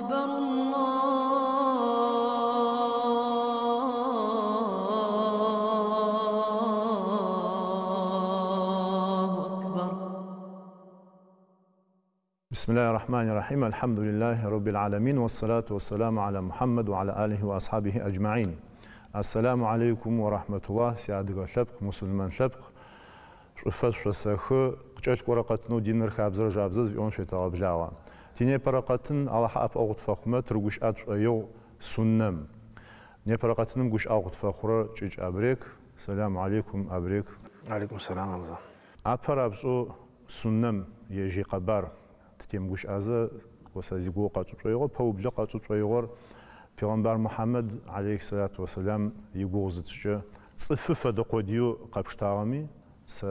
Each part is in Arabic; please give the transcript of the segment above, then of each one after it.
أكبر الله أكبر. بسم الله الرحمن الرحيم. الحمد لله رب العالمين والصلاة والسلام على محمد وعلى آله وأصحابه أجمعين. السلام عليكم ورحمة الله. سيادة لبق مسلمان لبق رفض رسخ قجل ورقتنا دينر خابزر جابزز في أنشطة غبلاوة. تيني برقتن على حق أغط فخمة ترجوش أيو سنم. ني برقتن جوش أغط فخورة جج أبريك. السلام عليكم أبريك. عليكم السلام رمضان. أبرابزو سنم يجي قبر. تيم جوش أزا وسازيجو قاتو يغور بوبلا قاتو يغور پیغمبر محمد عليه الصلاة والسلام يجوزتش صفة دقوديو قبشتاغمي س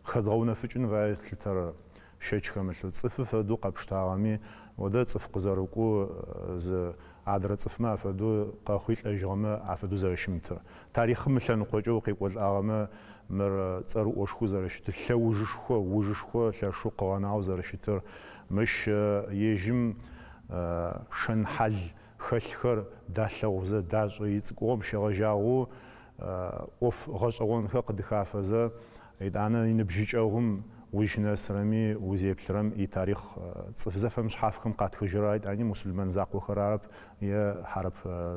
خدعونا فيجن وعيت لتر شيء كامل صفة دو قبشتاغمي وده صف قزاركو ز عدرت صف ما فدو قاخويت أجرامه عفدو زرشمتر تاريخ مثلا نقوجو قيقول أغامه مر تصرو أشخو زرشتر شوجشخو وجشخو شو قوانعو زرشتر مش يجم شنحل خلخر دالوزه داجيت قوم شغجاو اوف غشغون قد خافزه ايدانا ينبجيجهم وجنا سرمي وزيبلرم اي تاريخ صفزه فمش حافكم قات خجرايد اني مسلمان زاقو خراب يا حرب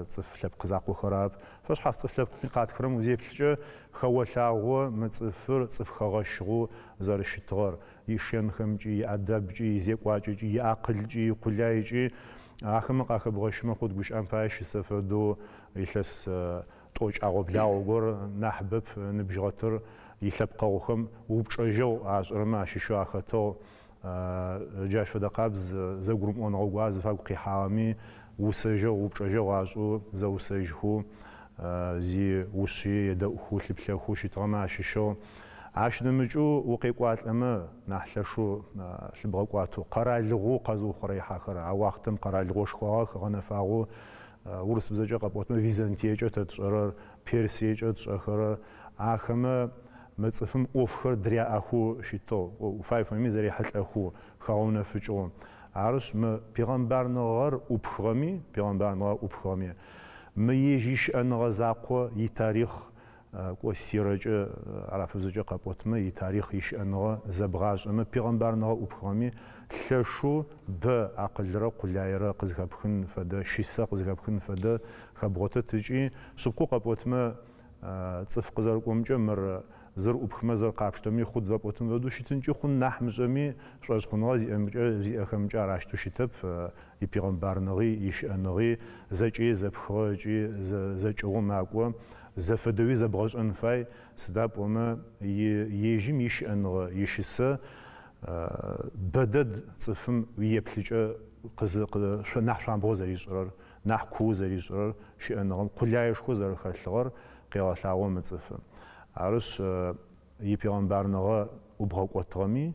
صفلب قزاقو خراب فاش حاف صفلب قات خرم وزيبلجه خوشاو مصفر صف خغشغو زرشتغر يشن خمجي ادبجي زيقواجي عقلجي قلايجي آخر قاخ بغشمه خود گوش انفاش سفدو يلس توج عقبلاو غور نحبب نبجغتر يلب قوخم وبجو عشرما شيشو اخطو جاش دقابز زغروم اون غواز فاقي حامي وسجو وبجو عشو زو سجهو زي وشي يدو خو لبلخو شي تما شيشو عاش نمجو وقيقوات اما نحلشو شبغقواتو قرالغو قزو خريحه خر وقتم قرالغوش خو غنفاغو ورس بزجا قبوت ويزنتيجو تشرر بيرسيجو تشخر اخما مصفم اوفخر دريا اخو شيتو وفايف ميزري حل اخو خاونه فجو عرش ما بيغمبر نور وبخرمي بيغمبر نور وبخرمي ما يجيش ان غزاقو يتاريخ كوسيرج عرف زوجة قبوتما يتاريخ يش أنه زبغاج أما بيغمبرنا وبخامي لشو بعقل را قلايرا قزقبخن فدا شيسا قزقبخن فدا خبغوت تجي سبكو قبوتما تصف قزار قومجا مر زر وبخما زر قابشتمي خود زبوتم ودو شيتنجي خون نحمجمي شواز خونغازي أمجا زي أخمجا راشتو شيتب يبيغمبرنغي يش أنغي زجي زبخوجي زجو معقوم زفدوي زبغاج انفاي سداب وما يجيم يش ان يشسه بدد صفم ويبلج قز شو نحشان بوزري جرر نحكو زري جرر شي انهم قلايش خو زر خلغر قيالاو مصفم عرش يبيغمبرنغا وبغوترمي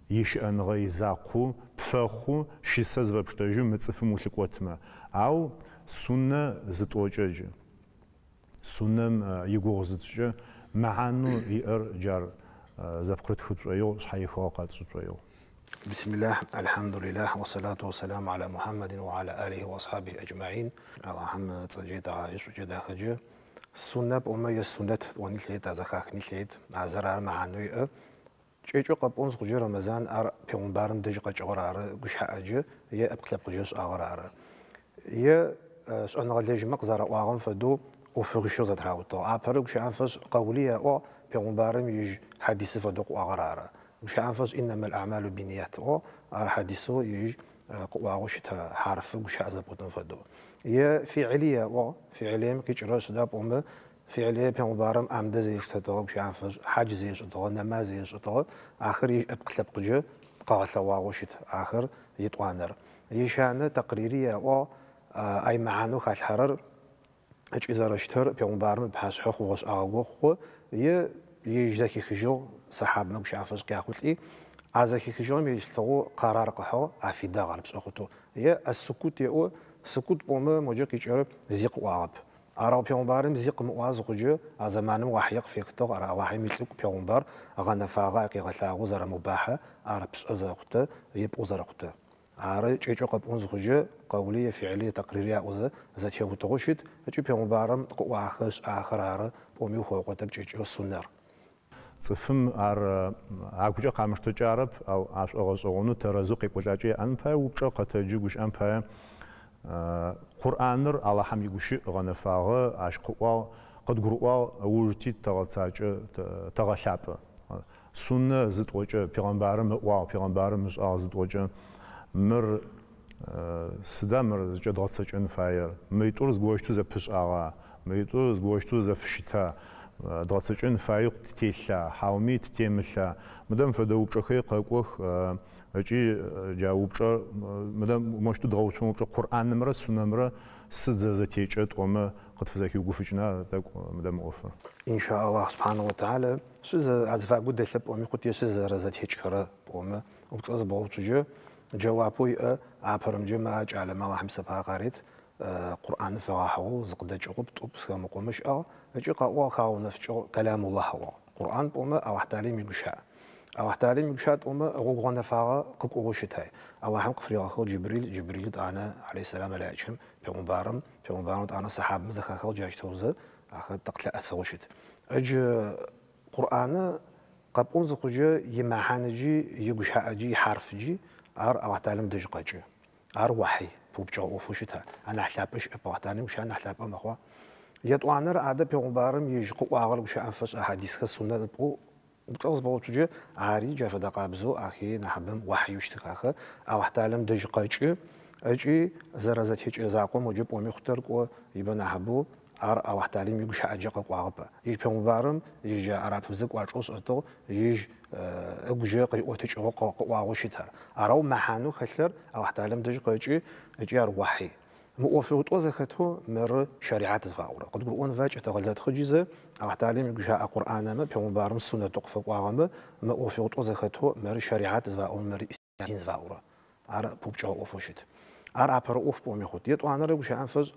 يش انغا يزاقو بفخو شيسه زبشتاجو مصفم وشكوتما او سنه زتوجج سنم يجوزتش معنو ير جار زبقت خطريو صحيح وقت خطريو. بسم الله الحمد لله والصلاة والسلام على محمد وعلى آله وأصحابه أجمعين. اللهم تجد عايش وجد خجة. السنة بأمة السنة ونيلت زخاخ نيلت عزرار معنو ير. شيء قبون خجة رمضان أر بيومبارم دج قجرار قش حاجة هي أبقلب قجش أغرار. هي أنا غلج مقزر وأغم فدو وفرشوا زتراوتو أبرق شانفس قولية أو بيومبارم يج حديث فدق وأغرارا وشانفس إنما الأعمال بالنيات أو الحديثو يج قواوش حرف وشاذ بوتن فدو هي فعلية أو فعلية كيجرس داب أمه فعلية بيومبارم أمد زيش تدو وشانفس حج زيش تدو نماز زيش تدو آخر يج أبقلب قجة قاث واوشت آخر يتوانر يشان تقريرية أو أي معانو خالحرر هج إذا رشتر بيومبارم بحاس حخ وغش أغوخ يجزاكي خجو صحاب مقش عفز كاخوتي عزاكي خجو ميشتغو قرار قحو عفيدا غالب سأخوتو هي السكوت يو سكوت بوما موجك يجرب زيق وعب أرى بيومبارم زيق مواز خجو زمان وحيق في كتو أرى وحي ميتلوك بيومبار أغانا فاغا كي غتلاغو زر مباحة أرى بس أزاقوتا يبقو زرقوتا عاري شيء قبون زوجة قولية فعلية تقريرية أوزة ذات يوم تغشيت أجي بيوم بارم قوة آخر عارة بومي هو قتب شيء السنر صفم عقوجا قامش تجارب أو أغزونو ترزق يقولاجي أنفا وبجا قتجي وش أنفا قرآنر على حم يقولش غنفاغ عشقوا قد قروا وجتي تغتاج تغشاب سنة زد وجه پیغمبرم پیغمبرم مش زد وجه مر سدامر جدات سجن فاير ميتورز گوشتو ز پش آغا ميتورز گوشتو ز فشتا دات سجن فايق تيلا حاومي تيملا مدام فدو بچخي قاقوخ اجي جاوبچ مدام مشتو دغوتو بچ قرآن نمره سنة نمره سد ز تيچت قوم قد فزاكي وقفجنا مدام اوفر ان شاء الله سبحانه وتعالى سز عزفا قد لب ومي قد يسز رزت هيچخره قوم وبچز بوتجو جوابوي عبرم جماعة على ما راح مسبها قريت قرآن فراحه زقد جقب طب سكام قومش أجي قوا خاو نفجو كلام الله هو قرآن بوما أو تعليم يقشع أو تعليم يقشع بوما غوغنا فارا كوكوشتاي الله هم قفري أخو جبريل أنا عليه السلام عليكم بيومبارم أنا صحاب مزخ أخو جاش توزة أخذ تقتل أسوشت أجي قرآن قبون زقجة يمحانجي يقشع أجي حرف جي أو تعلم دقيقة أر وحي بوبجا وفوشتها أنا أحلابش أبغى وش أنا أحلاب أمخوا يطوعنا رأدا بيومبارم يجقوا وعقل وش أنفس أحاديث السنة بقو بتقص بوتجا عاري جاف دقابزو أخي نحبم وحي وشتخاخه أو تعلم دقيقة أجي زرزت هيج إزاقوم وجب ومخترق ويبان أحبو أو تعلم يجوش أجاق قاعبة يج بيومبارم يج عرب زق وعروس أتو يج أجاق يوتج وعوشتها أراو محانو خسر أو تعلم دقيقة أجي أروحي مؤفرت وزخته مر شريعة زفاورة قد يقولون فاج تغلط خجزة أو تعلم يجوش قرآن ما بيومبارم السنة تقف قاعمة مؤفرت وزخته مر شريعة زفاورة مر إسلام زفاورة عرب بوبجا وفوشت عرب أوف بومي خد يطوعنا رجوش أنفس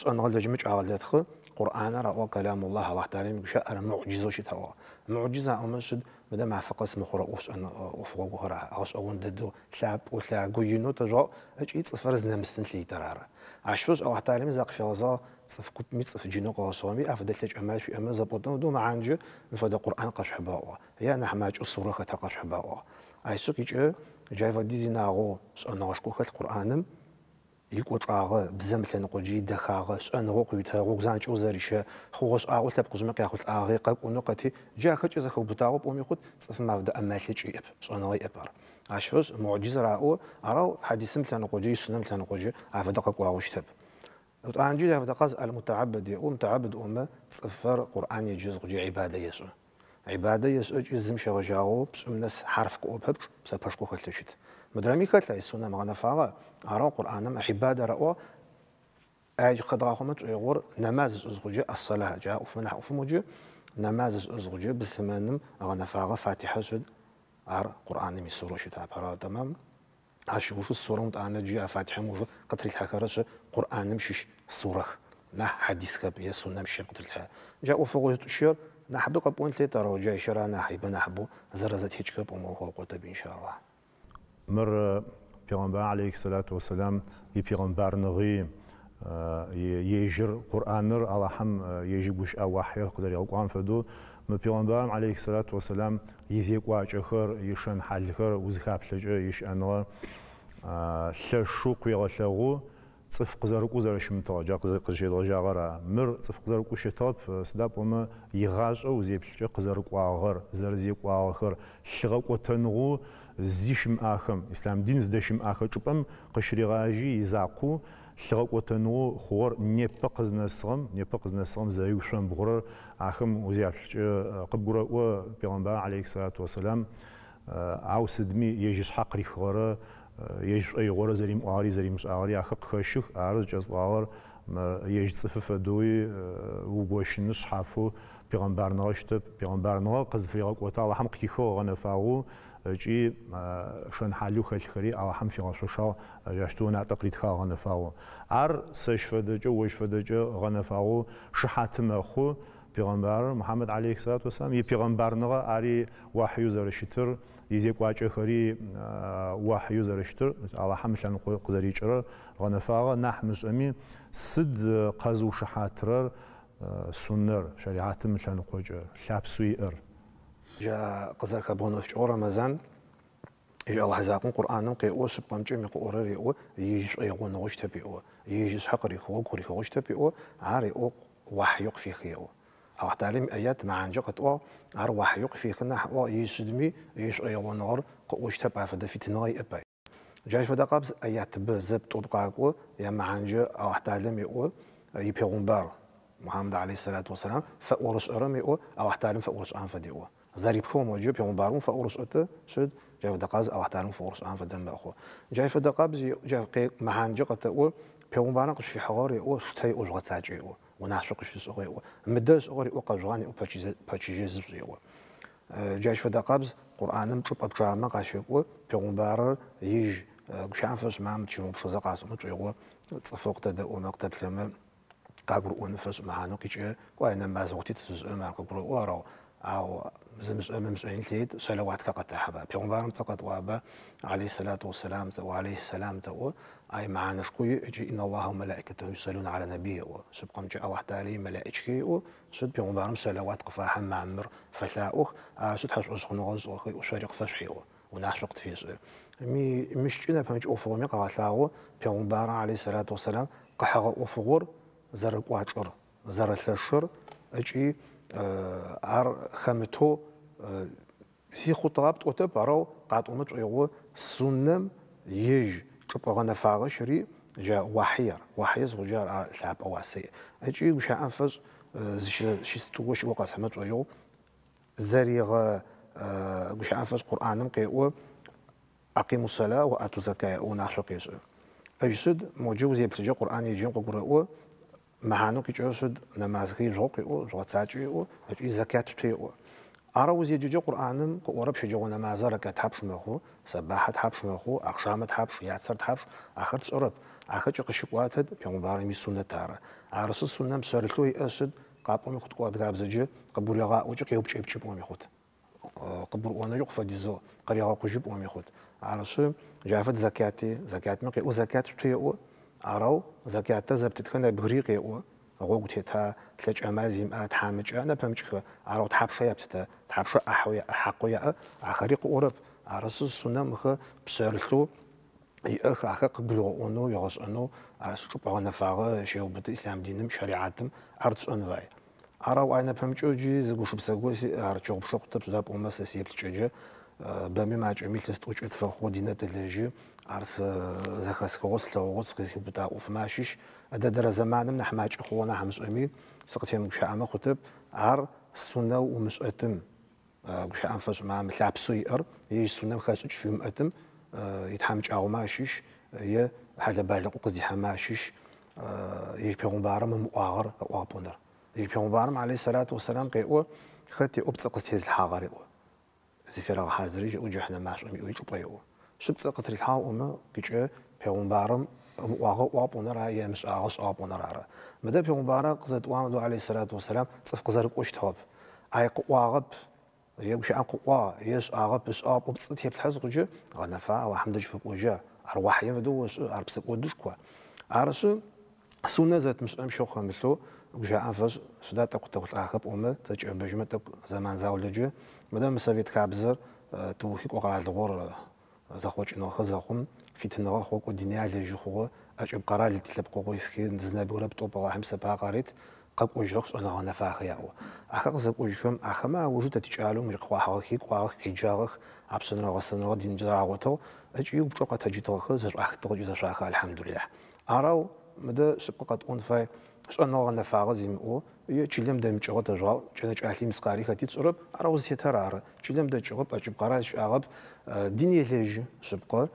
أنا غلط جمج أغلط خ قرآن رأوا كلام الله تعالى مشاء معجزة شتوا معجزة أمشد بدأ مع فقس مخرا أوف أنا أوف وجهرا أوش أون ددو شعب وشلا جوينو تجا أجي تصفرز نمستن لي ترارا عشوش الله تعالى مزاق في غزا صف كت ميت صف جنو قاسامي أفضل لك أمال في أمال زبطنا ودو معنجة مفاد القرآن قش حباوا هي أنا حماج الصورة كتقش حباوا عيسوك يجي جاي فديزي ناغو أنا غشكوك القرآن يقول عاقة بزمت لنا قجي دخاقة أنا غوقيتها غوزان شو زاريشة خوش عاقة تبقى زمك ياخد عاقة ونقطي جا خد إذا خو بتاعه بقوم ياخد صف ما بدا أمالك شيء أنا غي أبار عشوش معجزة رأوا أراو حديث مثل لنا قجي سنة مثل لنا قجي عفوا دقق وعوش تب وتعنجي عفوا دقاز المتعبد يقوم متعبد أمة صفر قرآن يجوز قجي عبادة يسوع عبادة يسوع جزم شغجاو بس الناس حرف قوبها بس باشكو خلتشت مدرمي خلت السنة معنا فاغا أراو قرآن ما عبادة رأوا أج قدراهم تغور نماز أزغجة الصلاة جاء وفمنح وفموجة نماز أزغجة بسمانم أغنى فاغا فاتحة سد أر قرآن مسورة شتاء برا تمام عشوف السورة متعنا جاء فاتحة موجة قتل الحكرة قرآن مشيش السورة نه حديث كب يسون مشي قتل الحكرة جاء وفوق الشير نحب قبون ترى جاي شرانا حيب نحبو زرزت هيك كب وما هو قتب إن شاء الله مر پیغمبر علیه الصلاة والسلام پیغمبر نغی يجر قرآنر على هم يجي بوش أوحي قدر يقوم فدو ما پیغمبر علیه الصلاة والسلام يزيق واجخر يشن حلخر وزخاب لجأ يش أنو شوق يغلغو صف قزرقو زرش متاجا قزجيل جاغرا مر صف قزرقو شتاب سداب وما يغاج أو زيبلجا قزرقو آخر زرزيق آخر شغق وتنغو زيشم آخم إسلام دين زدشم آخر شبام قشري غاجي يزاقو شغق وتنغو خور نيبقز نسغم زايوشم بغرر آخم وزيبلجا قبقرا و پیغمبر عليه الصلاة والسلام عاو سدمي يجيش حقري خورا يجب أي غورة زريم آري زريم مش آري أخق خشخ عرض جز آور يجب صفة دوي وجوشنش حافو پیغمبر ناشته پیغمبر نا قذفيق وتعالى هم قيخو غنفاو جي شن حلو خلخري أو هم في غشوشا جاشتونا تقريد خا غنفاو عر سش فدجة وش فدجة غنفاو شحاتم خو پیغمبر محمد عليه الصلاة والسلام ي پیغمبر نا آري وحي زرشتر يزيك واجهري وحي زرشتر الله حمشان قزريجر غنفاغ نحمش أمي سد قزو شحاتر سنر شريعة مشان قوجر شابسوي جا قزر كابون في رمضان إجا الله زاقن قرآن قيء سبقم جميع قرر يو يجي يقون وش تبيو يجي حقري هو كوري وش تبيو عاري أو وحي في خيو أو تعلم آيات مع عنجقة أو عار وحي في خنا أو يسدمي يجي يقون نور وش تبع فدا في تناي أبي جاي فدا قبض آيات بزب تبقى أو يا مع عنج أو تعلم يو يبيغمبر محمد عليه الصلاة والسلام فأورس أرمي أو تعلم فأورس أنفديو زاريب كوم وجب يغمبرون فأورس أت شد جاي فدا قاز أو تعلم فأورس أنفدم أخو جاي فدا قبض جاي قي مع عنجقة أو بيغمبرون قش في حواري أو ستي أو غتاجي أو ونحشق في سوقي أو مدرس أوري أو قجراني أو بتشيز زبزيو جاي فدا قبض قرآن مشوب أبجامة قاشي أو بيغمبر يج قشان فس ما متشوب شو زقاس متويو تصفق تدا أو مقتل لما قابر ونفس معانو كيجي وأنا ما زوجتي تسأل ما قبر وراو أو مسؤولين تيد صلوات كقطع حبا بيغمبرم تقط وابا عليه الصلاة والسلام وعليه السلام تو أي معانا شكوي يجي إن الله وملائكته يصلون على نبيه وسبقم جاء واحد عليه ملائكته وسد بيغمبرم صلوات قفاحا معمر فثاؤه سد حس أسخن غز وشارق فشحيه ونحشقت فيه سؤال مش جينا بمج أوفغمي قواثاو بيغمبرم عليه الصلاة والسلام قحغ أوفغور زرق واجر زر الثشر أجي عر خمتو سي خطاب توتب راو قاعد أمت ويغو سنم يج تبغى نفاغشري جا وحير زوجار لعب أواسي أجي وش أنفس شيستوش وقاس حمت ويغو زريغ وش أنفس قرآن قيء أقيموا الصلاة وآتوا الزكاة ونعشق يسوع أجسد موجود يبتجي قرآن يجي قرأ معانو كيجسد نمازكي روقي أو رواتاجي أو أجي زكاة تيو أراوز يجي قرآن قرب شجوا نماز ركعت حبش مخو سباحة حبش مخو أقشامة حبش يعصر حبش آخر تصرب آخر تقشق واتد بيوم بارمي سنة تارة عرس السنة مسرتلوي أسد قابوم يخد قواد غابزجي قبول يغا وجي قيوب شيب شيب ومي خد قبول وانا يقفى ديزو قريغا قجيب ومي خد عرس جافت زكاة مقي وزكاة تيو أراو زكاة تزب تتكلم بغريقي أو غوتها تلج أمازيم تحامج أنا بمشك أراو تحبش يبتة تحبش أحقيا أخريق أوروب عرس السنة مخ بسرلو يأخ قبلوا أنو يغص أنو عرس شو بغى نفاق شيء وبت إسلام دينم شريعتم أرض أنواع أراو أنا بمشك جي زوج بسقوسي أرجع بشوق تبزاب أمس سيب تجي بامي ما جميل تستوجد تفخو دينة اللجي عرس زخس خوص لوغص قيسي بتاع أوف ماشيش أدا در زمان من حماج أخوانا حمس أمي سقطي مشاعمة خطب عر السنة ومسؤتم مشاعم فاس مع ملعب سوير يجي السنة مخاسج في مؤتم يتحمج أو ماشيش ي حاجة بالغ وقصدي حماشيش يجي بيغمبارة من مؤغر أو أبونر يجي بيغمبارة عليه الصلاة والسلام قيقو خاتي أبتقص هز الحاغري زفيرة حازري وجحنا ماش أمي ويجي بيقو شبت قطري الحاو أما كيجي بيغمبارة مؤغر أبونر هي مش أغش أبونر عرا مدى بيغمبارة قصد وامدو عليه الصلاة والسلام تصف زرق وشتهاب أي قواغب يوش عن قوا يش أغب بس أب وبتصير بتحس وجه غنفا والحمد لله في وجه أرواح يمدو أربس ودش كوا عرسو سنة ذات مش أمشي خو مثلو وجه أنفس سدات تقول أخب أمة تجي بجمة زمان زاولجة مدام مسافيت كابزر توهيك وقع الغور زخوش إنه خزاقهم في تنغا خوك والدنيا لجي خو أجيب قرار اللي تلبقوا قويسكي ندزنا بورب طوبة واحد سبعة قريت قب وجرخش أنا غنفا خياو أخاق زب وجهم أخما وجود تجعلهم مرقوا حركيك وعرق كيجارخ عبسنا غسنا غدين جرا غوتو أجيب بجوقة تجيتو خزر أخطر جزر شاخ الحمد لله أراو مدى سبقت أنفاي أنا غنفا غزيم أو يجلم دم جوات الرا جنج أهلي مسقاري خدي تصرب أراو زيترار جلم دم جوات أجيب قراش أغب ديني ليج سبقة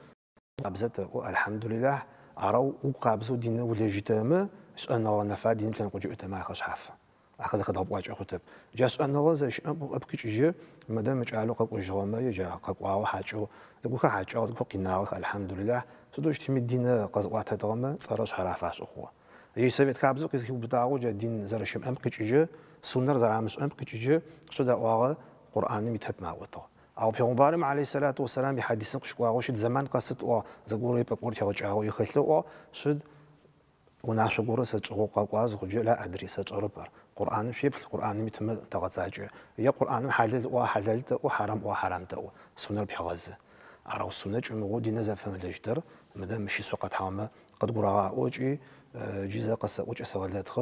قبزت الحمد لله أراو وقابزو دين وليج تامة أنا غنفا دين كان قجوا تما خش حافة أخذ خد واجع خطب جاس أنا غزش أبقي جي مدام جعلوا قب وجهما يجا قب وحاجو تقول حاجو تقول قناع الحمد لله تدوش تمدينا قزوات هذا صارش حرافاس أخوة يسبت كابزو كيس بتاعو جا دين زرشم أبقي جي سنر زرامس أبقي جي شدا واغ قرآن متهب معوته أو بيغمبارم عليه الصلاة والسلام يحدثن قشقوا شد زمان قصت أو زقوري بقول تيجوا يخلوا شد ونعرف قرأ سجوا قاقواز خجوا لا أدري سجربر قرآن في القرآن متم تغزاج يا قرآن حلال وحللت وحرام وحرامت سنة بيغز على السنة جمعوا دينا زفهم الجدر مدام مشي سوقت حامة قد قرأ وجي جزء قصة وجه سوالاتخ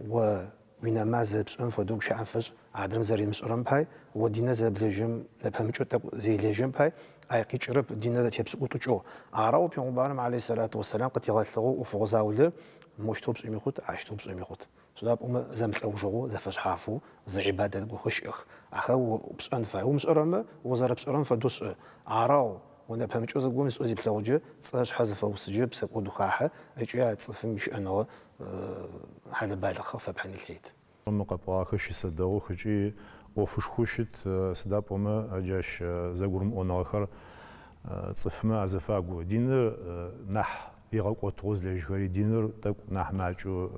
وين ما زبس أنفدوك شعنفج عدم زري مسؤولن باي ودينا زب لجم لبهم جوت زي لجم باي أي قيشرب دينا تبس أوتوجو عراو بيغمبارم عليه الصلاة والسلام قد يغلقوا وفغزاوله مشتوبس يميخوت عشتوبس يميخوت سلاب زمت أوجو زفش حافو زي عبادة وخشخ أخو بس أنفع ومسؤولن وزار بس أنفع دوس عراو وأنا بهمش أزق ومس أزي بلوجة تصاش حذف وسجب سقود خاحة أجيء تصفي مش أنا حال بالغ فبحني الحيد. مقابل خشي صدقوا خشي وفش خشت صداب وما أجاش زقورم أنا آخر تصفما عزفاقو دينر نح يغاق وتوز لجهري دينر تك نح معجو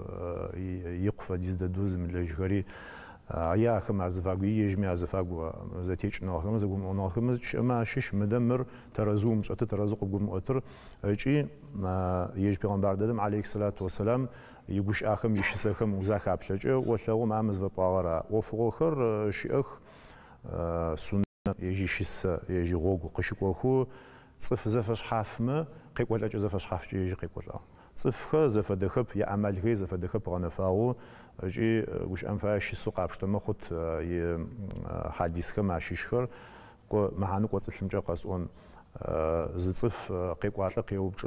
يقف ديز دوز من لجهري يا أخي مع زفاقو يجمع زفاقو زاتيش ناخم زقوم ناخم ما شش مدمر ترازوم شت ترازق بقول مؤتر أجي ما يج بيغمبر دادم عليه الصلاة والسلام يقوش آخم يشسخم وزاك عبشجة وثلاو مع مزف باغرا وفوخر شيخ سنة يجي شس يجي غوق قشكوخو صف زفش حافمة قيق ولا زفش حاف يجي قيق ولا صف زف دخب يا عمل غي زف دخب غنفاو جي وش أنفع شي سوق عبشت ما خد حديث كم عشيشخر كو معانو قوت الحمجة قاسون زتصف قيق ولا قيوبش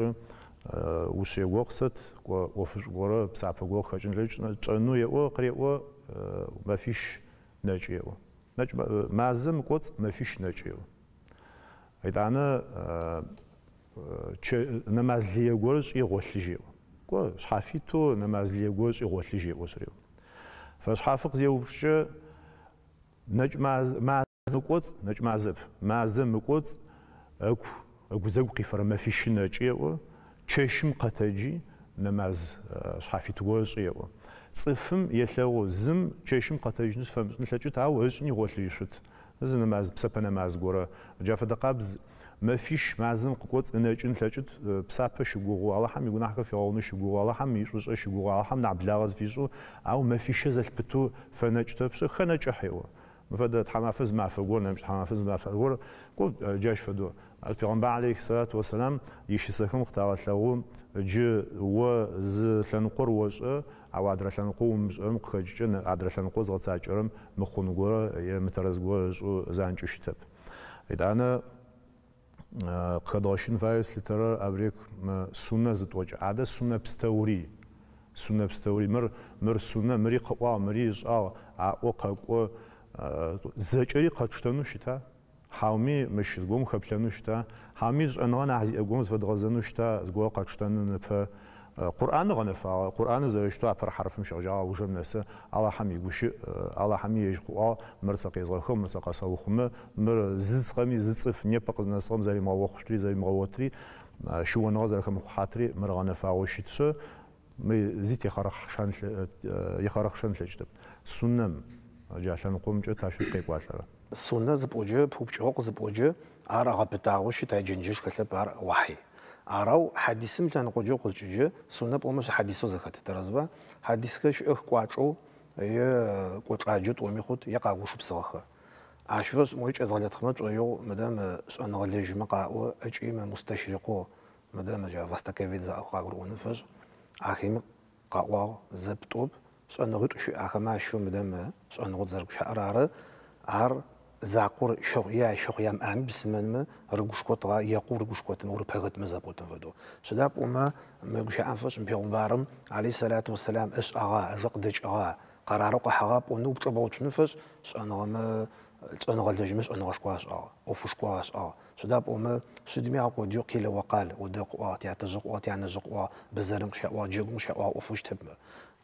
وش يوقست وفش ورا بسعب وقو خجن ليش نو يو قريو ما فيش نجيو نج معزم قوت ما فيش نجيو إذا أنا نمازليه قرش يغوشليجيو كو شحافيتو نمازليه قرش يغوشليجيو وسريو فشحافق زيوبش نج معزم قوت نج معزم قوت أكو زوقي فرما فيش نجيو تشيشم قتاجي نماز شحافيتو قرش يو صفم يلو زم تشيشم قتاجي نفهم نتلاقي تعاو هجني غوشليشت هذا نماز بسبب نماز قرا جاف دقابز ما فيش معزم قوت نجن تلاقيت بسبب شجوع الله هم يقول نحكي في عون شجوع الله هم يشوش شجوع الله هم نعبد لاغز فيشو أو ما فيش زل بتو فنجت بس خنج حيوه مفدت حمافز مع فقول نمش حمافز مع فقول قول جاش فدو البيغمبر عليه الصلاة والسلام يشسخم اختارت له ج وز تنقر وش أو عدرت لنقوم مخرجين عدرت لنقوم زغتاجرم مخون قرا يمترز قرا زانج شتب إذا أنا قداشين فايس لترى أبريك سنة زتوج عادة سنة بستوري مر سنة مري قوا مري جاء وقوا زجري قدشتنو شتا حامي مش زقوم خبلنو شتا حامي أنا عزي أقوم زفدغزنو شتا زقوا قدشتنو نفا قرآن غنفا قرآن زوجتو أبر حرف مش رجع وجم نسا الله حمي يقوش الله حمي يجقوا مرسق يزغخم مرسق سوخم مر زز قمي زز صف نيبقز نسقم زي ما وقتري زي ما وتري شو نازر خم خاطري مر غنفا وشيتش زيت يخرخ شان لجدب سنم جاشان نقوم جو تاشو قيق واشرا السنة زبوجة بوبجوق زبوجة أرى بتاعوش تاجنجش كتب وحي أراو حديث مثلا قجوا قجوا سنة بومش حديثه زكاة ترازبا حديث كش قاچو يه قاچاجت وميخوت يقاوش بصراحة عشوز مويج أزغلت خمت ويو مدام أنا غليج مقاو أجيم مستشرقو مدام جا فاستكفيز أو قاقرون فج أخيم قاوا زبطوب أنا غير شو أخما شو مدام أنا غير زرق شعرارة عر زاقور شوية شوية أم بسمن رجوش قطع يقول رجوش قطع مور بحقت مزبوط فدو شداب وما مجوش أنفس بيوم بارم عليه الصلاة والسلام إش أغا جقدش أغا قرارق حراب ونوب تبوت نفس أنا غلتج مش أنا غشقاش وفش قاش شداب وما شدمي عقود يقيل وقال ودق يعتزق يعنزق بزرم شاء جيغم شاء وفش تب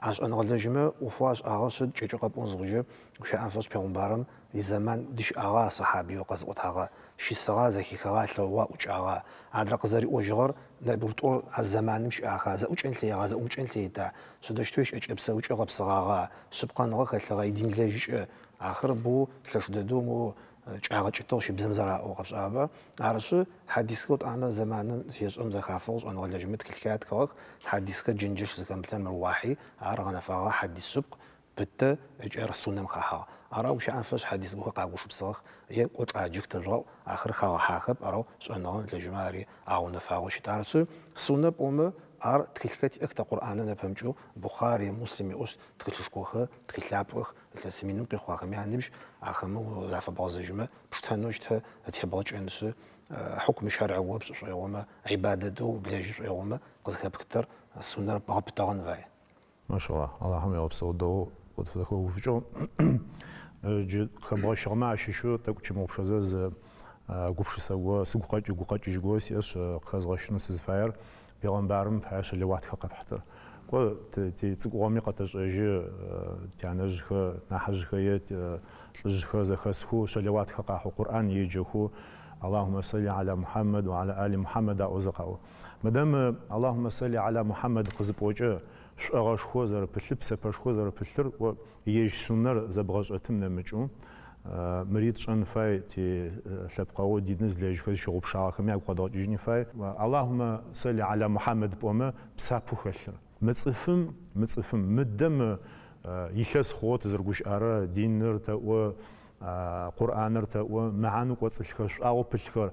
عش أنا غلتجمه وفاش أغاسد جيجقب أنزغجه وش أنفس بيوم بارم لزمان ديش أغا صحابي وقزقت أغا شي صغا زكي كغا تلوا وش أغا عاد رقزاري أوجغر نبرتول الزمان مش أغا زا وش أنت أغا زا وش أنت تا شدشتوش أجبسا وش أغا بصغا سبقان أغا كتلغا يدين لجيش آخر بو تلاش دادومو جاغتشتو شي بزم زرا او قبصابا عرشو حديثكوت انا زمان سيزم زخافوز انا لجمت كلكات كوك حديثك جنجش زكمتن مروحي عرغنا فا حديث سبق بت اجر السنه مخها اراو شي انفس حديث بو قاوش بصخ ي قط اجيك ترو اخر خا حاخب اراو سنه لجماري او نفاوش تعرسو سنه بوم ار تكلكات اكتا قران نفهمجو بخاري مسلم اوس تكلشكوخه تكلابخ السمينم قخوا ما نمش اخمو لافا بازجمه بشتنوشت تحباج انس حكم شرع وبس يوما عبادته بلاج يوما قد بكتر السنه بابتغن فاي ما شاء الله اللهم يوبسو دو قد فدخو فجو جد خباش ما شيشو تاكو مو بشزاز قبش سوا سوقاج جوس يس خزغشن سزفاير بيغمبارم فاش اللي واحد خق بحتر قول تي تقومي قطش اجي تعنجخ نحجخيت لجخ زخسخو شلوات خق القران يجخو اللهم صل على محمد وعلى ال محمد اوزقوا مادام اللهم صل على محمد قزبوجه شغاش خوزر بشب سبش خوزر بشتر و يج سنر زبغاش اتم نمجو مريض شان فاي تي لبقاو ديدنز ليج شغل بشاخم يا قدا جيني فاي اللهم صل على محمد بوما بسابو خشر مصفم مدم يخس خوت زرغوش اره دينر تا و قرانر تا و معانو قصلخش او بشخر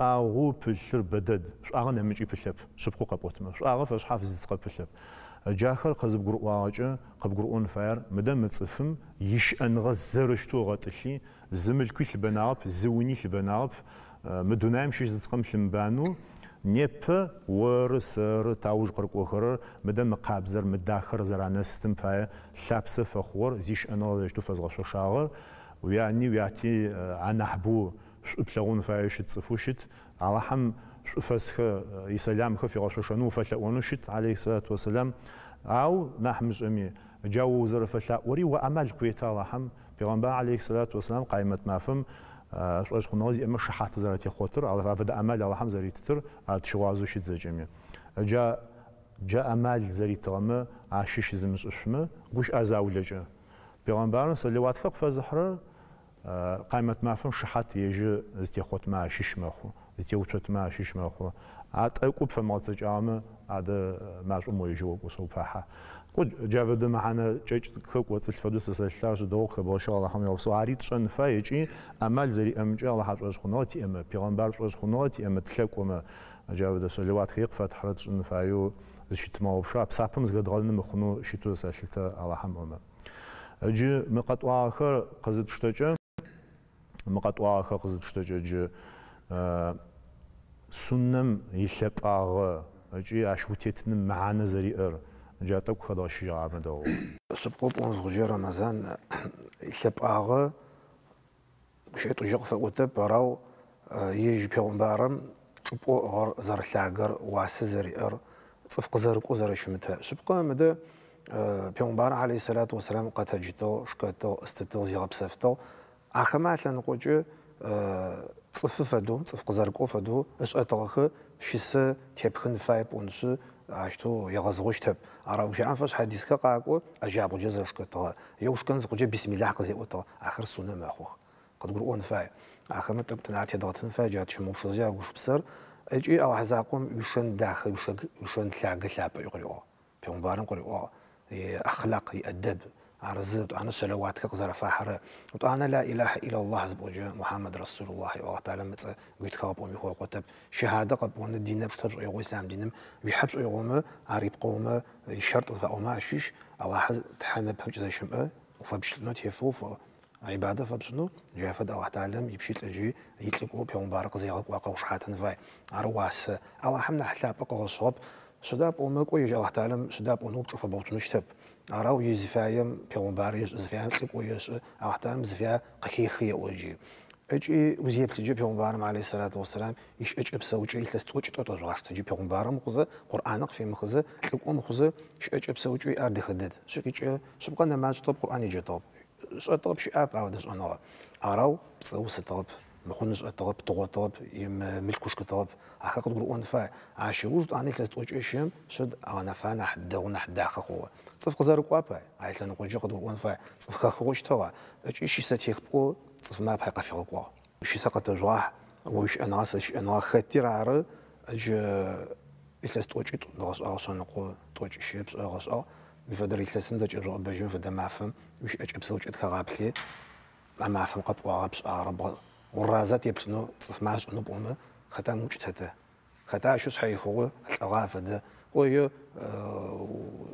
او بشر بدد او نمجي بشب شبقو قبوتم او فاش حافظ زق بشب جاخر قزب قرواجه قب قرون فاير مدام مصفم يش انغز زرشتو غطشي زملكو لبناب زوني لبناب مدونايم شي زقم شمبانو نيب ورسر تاوج قرقوخر مدام قابزر مداخر زرانستم فاي شابس فخور زيش انغز شتو فزغشو شاغر ويعني وياتي عنحبو بلغون فايش تصفوشت على حم فسخ يسلم خفي غشوشنو فشونوشت عليه الصلاه والسلام او نحمج امي جاو زرف وري وامل كويتا لحم بيغمبر عليه الصلاه والسلام قائمت مافم اش خنوزي اما شحات زرتي خوتر على فد امل لحم زريتتر تشوازو شت زجمي جاء امل زريترم عشش زمش اشمه غوش ازاولجه بيغمبر صلوات خف فزحر قائمت مافم شحات يجي زتي خوت ما شش مخو زتي وتت ما شش مخو عطيكم فمالتج عام هذا معلوم ويجو وصوبها قد جاود معنا جيج خك وتصفدس سلاش دو خباش الله هم يوصو عريض شن فايجي امل زري امجي الله حق خناتي ام پیغمبر خناتي ام تلكم جاود سلوات خيق فتحرت شن فايو زشت ما وبشا بسابم زغدغلن مخنو شيتو سالت الله هم ام اجي مقطع اخر قزت شتجه مقطع اخر قزت شتجه سنم يشبع اجي اشوتيتن معنا زرير جاتك خداشي عمدو سبقوب اونز غجي رمضان يشبع شيت جوق فوتب براو يجي بيغمبارم تبو غر زرشاغر واس زرير صفق زرقو زرشمته سبقا مده بيغمبار عليه الصلاه والسلام قتجتو شكتو استتو زيغ بسفتو اخمات لنقوجي صففدو صفق زرقو فدو اش اتغخ شيس تيبخن فايب ونس اشتو يغزغوش تب اراوش انفاش حديث قاقو اجابو جزر شكتو يوش كنز قوجي بسم الله قزي اوتو اخر سنه ماخو قد قرون فاي اخر متبتنات يضغطن فاجات شمو بشزيا وش بسر اجي او حزاقوم يشن داخل يشن تلاقى شاب يقريو بيغمبارن قريو اخلاق يأدب عرزت أنا سلوات كقزر فاحرة وأنا لا إله إلا الله زبوجة محمد رسول الله الله تعالى مت قلت خاب أمي هو قتب شهادة قبون الدين بشر يقول إسلام دينم بيحبس يقوم عريب قوم الشرط فأوما شيش الله حز تحنا بحج زي شمئة وفبشلنا تيفوف عبادة فبشنو جافد الله تعالى يبشيت الجي يطلقوا بيوم بارق زي واقع حاتن فاي عرواس الله حمنا حتى بقى الصوب سداب أمك ويجي الله تعالى سداب أنوب شوف بوت نشتب أراو يزفايم بيومباريش زفايم تلقويش أحترم زفايا قخيخي أوجي أجي وزيب تجي بيومبارم عليه الصلاة والسلام إيش أجي بسوجي لستوجي تطرغاش تجي بيومبارم خذ قرآنك في مخذ تلقوم خذ إيش أجي بسوجي أرد خدد شكيج سبقا نماذج طب قرآن يجي طب طب شيء أب عودش أنا أراو بسوس طب مخنش طب طب يم ملكوش كطب أحقق القرآن فا عاشوز أنا لستوجي شيم شد أنا فانا حدا ونحدا خو صفق زارك وابا عايز أنا قلت جاكد وان فا صفق خوش توا إيش يستيقظ صفما بحق في غقوا شي سقط الجواح وش أنا خطير عرض أج إثلاث توجد درس أصلا نقول توجد شيء بس درس بفدر إثلاث نزج الرأب بجون فدا معفم وش أج بسوج أتكرابلي مع عفم قب وعبس عرب والرازات يبسنو صف معش أنو بأمه ختا موجد هذا ختا شو صحيح هو الأغاف ده ويا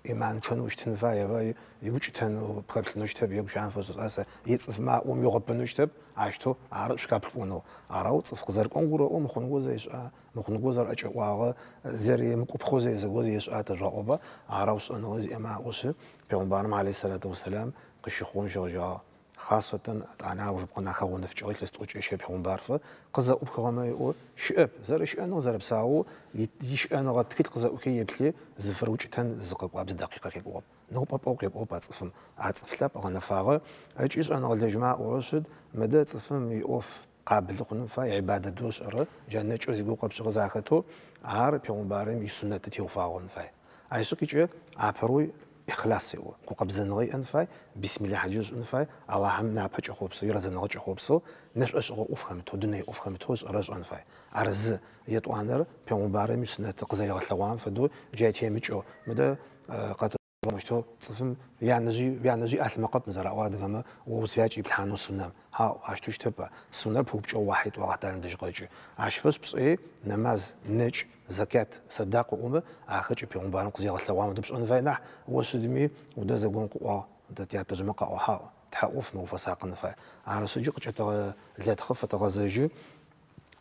إيمان كانوا يشتنفع يبا يوجد كانوا بقبل نشتب يوجد عن فوز أسا يتصف مع يغب نشتب عشتو عرب شكابل بونو عراو تصف قزرق أنقر مخنقو زي شاء مخنقو زر أجا واغا زري مكوب خوزي زي شاء الرقبة عراو سأنو زي ما أوسي بيغمبارم عليه الصلاة والسلام قشيخون جوجا خاصة أنا وبقنا خون في جويل تستوجع شيء بيهم بعرفه قزا أبخرما يقول شاب زر أنا زر بساو يش أنا غاد كل قزا أوكي يبلي زفر وجتن زقب وابز دقيقة كيقوب نو بابا كيقوب بعصفم عصف لاب أنا فاغ أجيش أنا غاد جماعة ورشد مدى تصفم يقف قابل لقن فا عبادة دوس أر جنة شو زيقو قبش غزاكتو عار بيهم بارم يسنة تيو فاغون فا عايشو كيجي عبروي إخلاصي هو كقبزنغي أنفاي بسم الله حجوز أنفاي الله هم نعبج أخوبسو يرزنغج أخوبسو نفس أشغل أفهمته دنيا أفهمته أرز أنفاي أرز يتوانر بيوم بارم يسنة تقزي غلوان فدو جاي مجو مدى قد مشتو تصفم يعني أهل مقب مزرع وادغما ووسفياجي بلحانو السنة ها عشتوش تبع السنة بوبجو واحد وغتان دجقاجي عشفس بس إيه نماز نج زكاة صداق وأمة آخر بيوم بارم قزي غلوان دبش أنفاينح وسدمي ودا زقون قوا دا تياتجمع قوا تحقف نو فساقن فا على سجق جت لا تخف تغزجي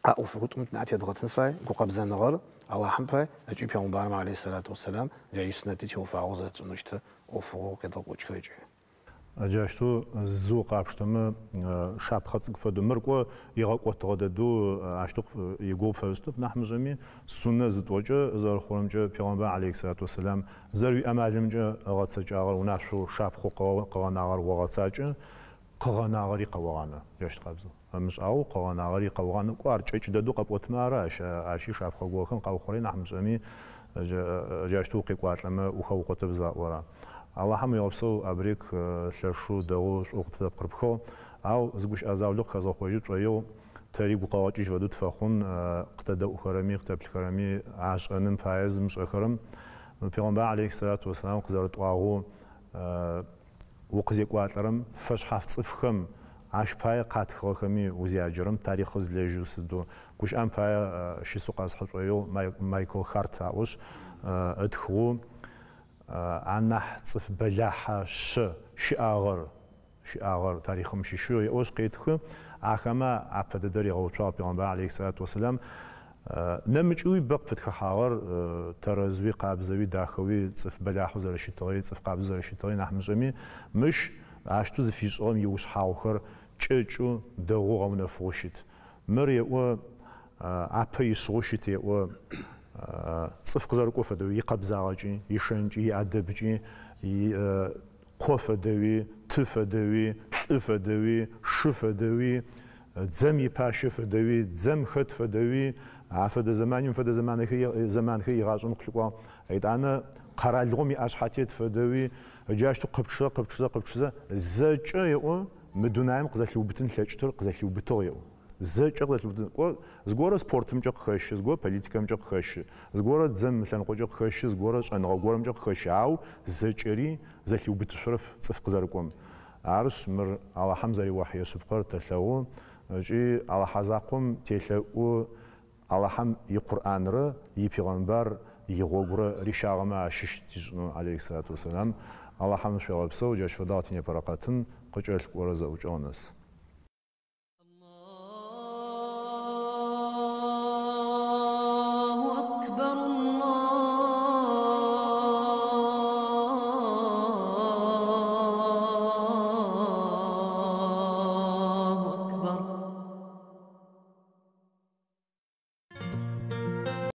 أوف قلت متنعت يضغط فا قبزان نغر الله حمبا أجي بيوم بارم عليه الصلاة والسلام جاي سنتي هو فاوزة نشته أوفو كده قوتشكيجي أجاشتو الزوق عبشتما شاب خط فدو مركو يغاق وتغددو عشتو يقوب فاستب نحن جميع سنة زتوجه زار خورمجه بيغمبر عليه الصلاة والسلام زروي أمالمجه أغاد سجاغر ونحشو شاب خو قواناغر وغاد سجه قواناغري قوانا يشت قبزو مش أو قواناغري قوانا كوار تشيش ددو قبوت ماراش عشي شاب خو قوخن قوخوري نحن جميع أجاشتو قيقوات لما وخو قطب زا ورا الله هم يوصل أبريك شرشو دعوة وقت قربخو أو زوج أزاولو خزا خوجي تريو تاريخ قواعدش ودود فخون قتدا أخرامي قتبل خرامي عاش أنم فايز مش أخرم بيغمبر عليه الصلاة والسلام قزرت واغو وقزي قواترم فش حفظ صفخم عاش باي قات خرامي وزياجرم تاريخ زلجو سدو كوش أم باي شي سوق أصحاب تريو مايكل خارت عوش أدخو أنا صف بلاحة شعار تاريخهم شو يوش قيتخ أخما عبد الدري غوطا بيغمبر عليه الصلاة والسلام نمجوي بقفت خحاور ترزوي قابزوي داخوي صف بلاحة زر شتوي صف قابز زر شتوي نحن جميع مش عشتو زفيش أم يوش حاوخر تشو دغو غون فوشت مري و عبي سوشت و صف قزار قوفة دوي يقبزاجي يشنجي يأدبجي قوفة دوي تفة دوي شفة دوي شفة دوي زم يباشفة دوي زم خطفة دوي عفد زمان فد زمان خي يغاجون قلقوا أيضا قرال لغمي أشحاتيت فدوي جاشتو قبشة زجا يقو مدونايم قزاك لوبتن ثلاثة قزاك لوبتو يقو زج أغلى تبدأ زغورة سبورت مجاك خش زغورة بوليتيكا مجاك خش زغورة زم مثلاً قوجاك خش زغورة أنا غورة مجاك خش أو زجري زكيو بتشرف صفق زاركم عرش مر على حمزة يوحي سبقر تلاو جي على حزاقم تلاو على حم يقرآن را يبيغمبر يغورة ريشاغما شش تجنو عليه الصلاة والسلام على حم شواب سو جاش فداتني برقاتن قجل ورزا وجانس